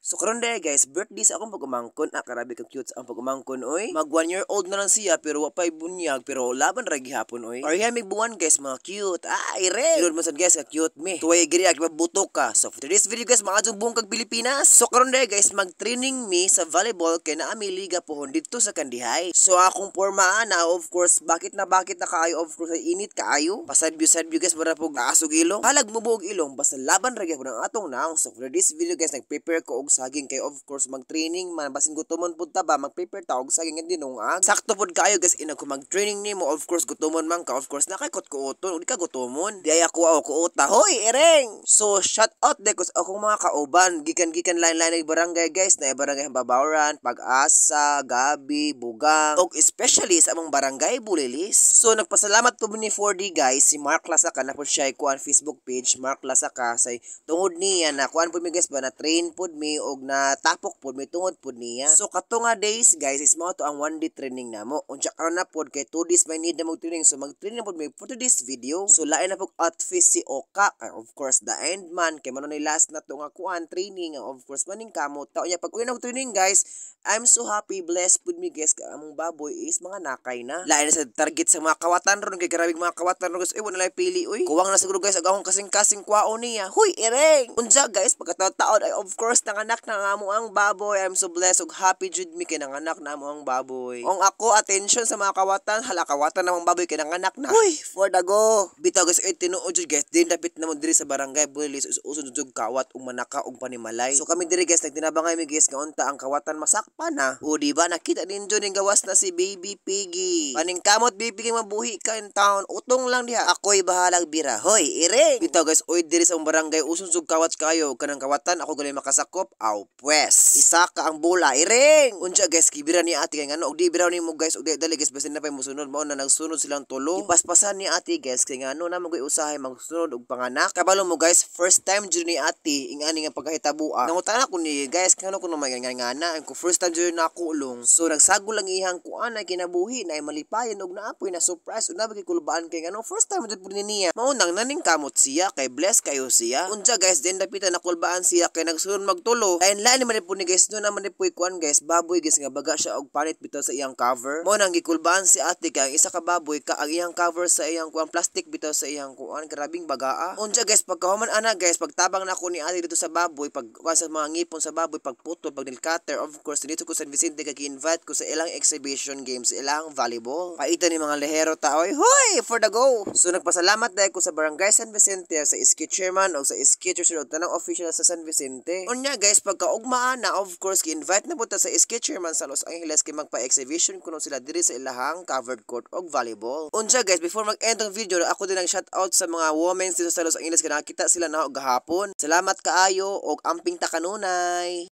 So karon day guys, birthday sa akong pag-umangkon. Karabi ka cute sa akong pag-umangkon oy. Mag 1 year old na lang siya pero wa pay bunyag pero laban ra gihapon oy. Or yan may buwan guys mga cute. Ire. Sunod man sad guys ka cute me. Tuway giri ak butok ka. So for today's video guys, mga buong kag Pilipinas. So karon day guys, mag-training me sa volleyball kay naa mi liga pohon dito sa Kandihay. So akong porma na of course, bakit na kaayo of course ay init kaayo. Pasad view guys para pog naasog ilong. Halag mo buog ilong basta laban ra gyud ang atong naong. So for this video guys, nag-prepare ko og saging kay of course mag-training man basin gutomon pud ta ba mag-prepare ta og saging nga dinungag. Sakto pud kaayo guys ina ko mag-training nimo of course gutomon man ka of course nakakot ko uton udi ka gutomon. Di ay ako uta. Hoy ereng. So shout out de kus akong mga kauban gikan lain-lain barangay guys na barangay Babaoran, Pag-asa, Gabi, Bugang og especially sa among barangay Bulilis. So nagpasalamat pud ni 4D guys si Mark Lasaka na pud siya kuan Facebook page Mark Lasaka say tungod niya na kuan pud mi guys ba na train pud mi og na tapok pod may tungod pod niya. So kato nga days guys is mao to ang 1 day training namo. Unsa karon na pod kay 2 days may need na mag-training so mag-training pod may for today's video. So lain na pod outfit si Oka of course the end man kay mano ni last na to nga kuan training of course maning kamot tao niya pag uwi na training guys. I'm so happy blessed pod mi guys ka among baboy is mga nakay na. Lain na sa target sa mga kawatan ron kay karabig mga kawatan ron guys wala na pili uy. Kuwang na siguro guys ag akong kasing kwaon niya. Huy ereng. Unsa guys pagkataon ay of course nanganak na amo ang baboy. I'm so blessed ug happy jud mi kay nanganak na amo ang baboy. Ong ako attention sa mga kawatan, hala kawatan namang baboy kay nanganak na. Uy, for the go. Bitaw guys tinuod jud guys, din dapit na mo diri sa barangay Bulilis uson jud kawat ug manaka ug panimalay. So kami diri guys nagtinabangay mi guys nga unta ang kawatan masakpa na. O di ba nakita din jud ning gawas na si Baby Piggy. Paning kamot Baby Piggy mabuhi ka in town. Utong lang diha. Ako'y bahalag bira. Hoy, ireng. Bitaw guys, oy diri sa barangay uson jud kawat kayo kanang kawatan ako gali makasakop. Aw pues. Isa ka ang bola, ireng. Unsa guys, kibira ni ate kay ngano og di biraw nimo guys og dali guys basin na pay mosunod mao na nagsunod silang tulo. Ipaspasan ni ate guys kay ngano na magoy usahay magsunod og panganak. Kabalo mo guys, first time jud ni ate ingani nga pagkahitabua. Nangutana ko ni guys kano kuno may ngana ko first time jud na ako ulong. So nagsagol lang ihang kuan ay kinabuhi na ay malipayon og naapoy na surprise og nabagi kulbaan kay ngano first time jud pud niya. Mao nang naning kamot siya kay bless kayo siya. Unsa guys din dapita na kulbaan siya kay nagsunod magtulo. Ay lain man po ni guys no naman po kuan guys baboy guys nga baga siya og panit bitaw sa iyang cover. Mo nang gikulbaan si ate kay isa ka baboy ka ang iyang cover sa iyang kuan plastic bitaw sa iyang kuan grabing bagaa. Unsa guys pagkahuman ana guys pagtabang na ko ni ate dito sa baboy pag sa mga ngipon sa baboy pagputol pag nail cutter of course dito ko sa San Vicente kay invite ko sa ilang exhibition games ilang volleyball. Paita ni mga lehero taoy. Hoy for the go. So nagpasalamat dahil ko sa barangay San Vicente sa ski chairman o sa ski teacher og tanang official sa San Vicente. Unya guys pagkaugmaan na of course gi-invite na buta sa ski chairman sa Los Angeles kay magpa-exhibition kuno sila diri sa ilahang covered court og volleyball. Unya guys before mag-end ang video ako din ang shout out sa mga women dito sa Los Angeles kay nakita sila na og gahapon. Salamat kaayo og amping ta kanunay.